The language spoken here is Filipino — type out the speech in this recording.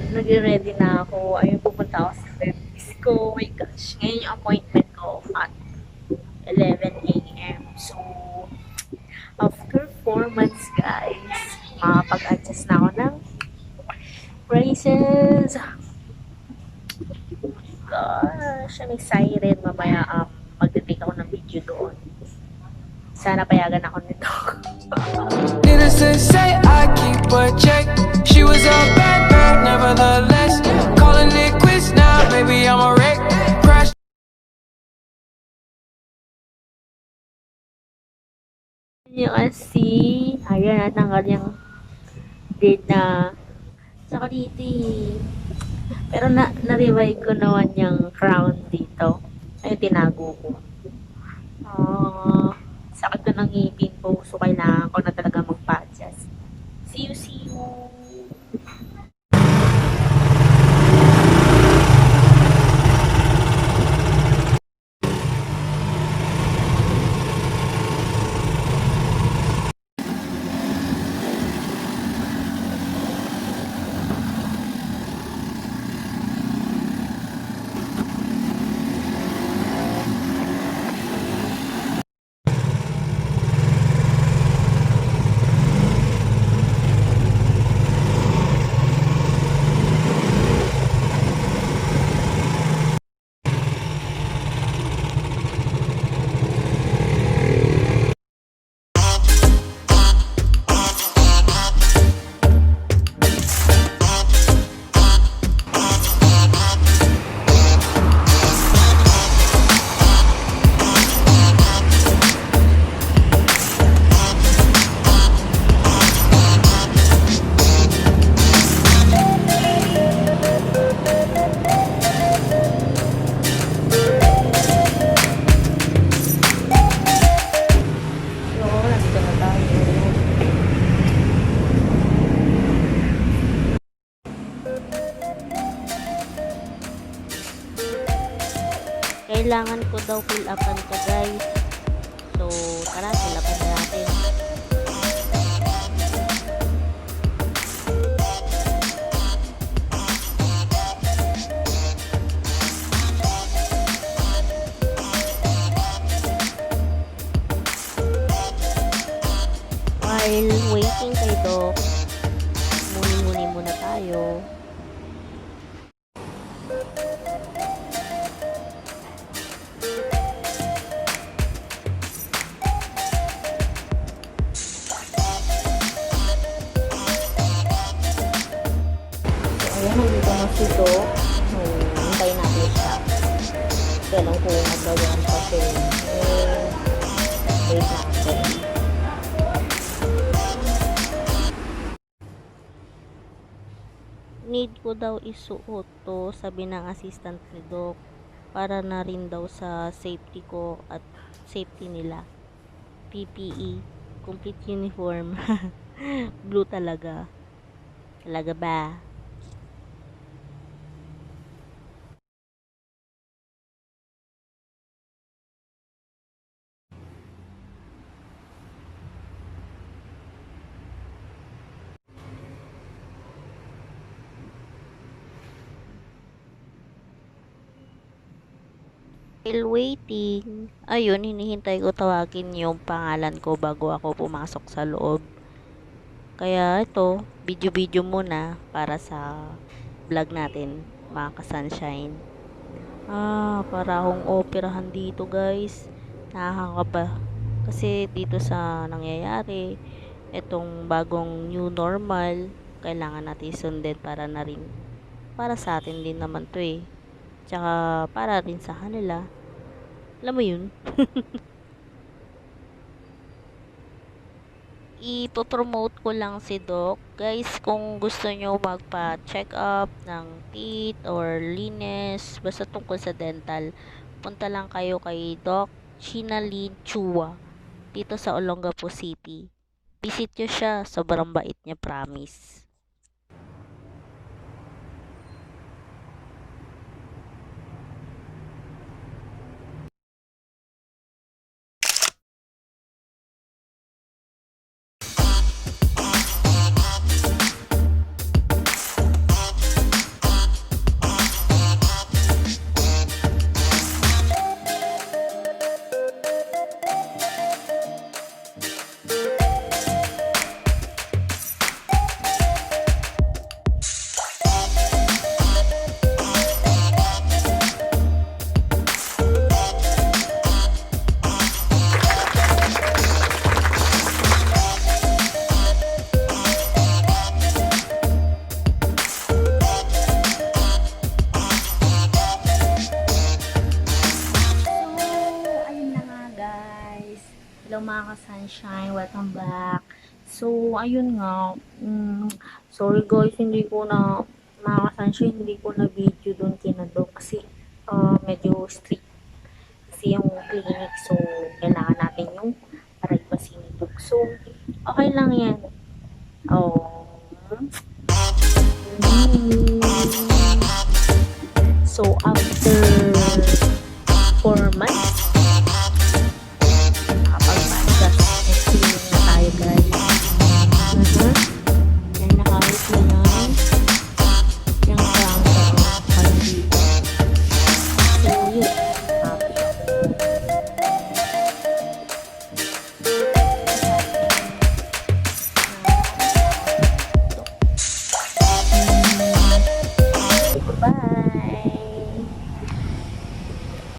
Nagre-ready na ako. Ayun, pupunta ako sa dentist ko. Oh my gosh. Ngayon yung appointment ko at 11 a.m. So, after 4 months, guys, makapag-adjust na ako ng braces. Gosh, I'm excited. Mamaya, mag-take ako ng video doon. Sana payagan ako nito. Needless to say, I keep a check. She was a bad girl, nevertheless. Calling it quits now, baby, I'm a wreck. Crash. Yung kasi, ayun, natanggal yung date na sa Kaliti. Pero na-revive ko naman yung crown dito. Ayun, tinago ko. Sakit ko ng ngipin ko, so kailangan ko na talaga magpa-adjust. See you, see you! Kailangan ko daw fill upan to, guys. So, tara, fill upan na natin. While waiting kay Doc, muni-muni muna tayo. Ayan, nandito na si Doc. Hintayin natin siya. Kailan ko magawan kasi wait natin. Need ko daw isuot to, sabi ng assistant ni Doc, para na rin daw sa safety ko at safety nila. PPE, complete uniform. Blue talaga. Talaga ba? While waiting, ayun, hinihintay ko tawagin yung pangalan ko bago ako pumasok sa loob. Kaya ito, video-video muna para sa vlog natin, mga ka-sunshine. Para akong operahan dito, guys. Nakakaba. Kasi dito sa nangyayari, itong bagong new normal, kailangan natin sundin para na rin. Para sa atin din naman to eh. Tsaka para rin sa kanila. Alam mo yun? Ipopromote ko lang si Doc. Guys, kung gusto nyo magpa-check up ng teeth or linis, basta tungkol sa dental, punta lang kayo kay Doc Chinalyn Chua dito sa Olongapo City. Visit nyo siya. Sobrang bait niya, promise. mga ka-sunshine, welcome back. So, ayun nga, sorry guys, hindi ko na, mga ka-sunshine, hindi ko na video doon kinado kasi medyo strict kasi yung clinic. So, kailangan natin yung privacy nito. So, okay lang yan. Oh,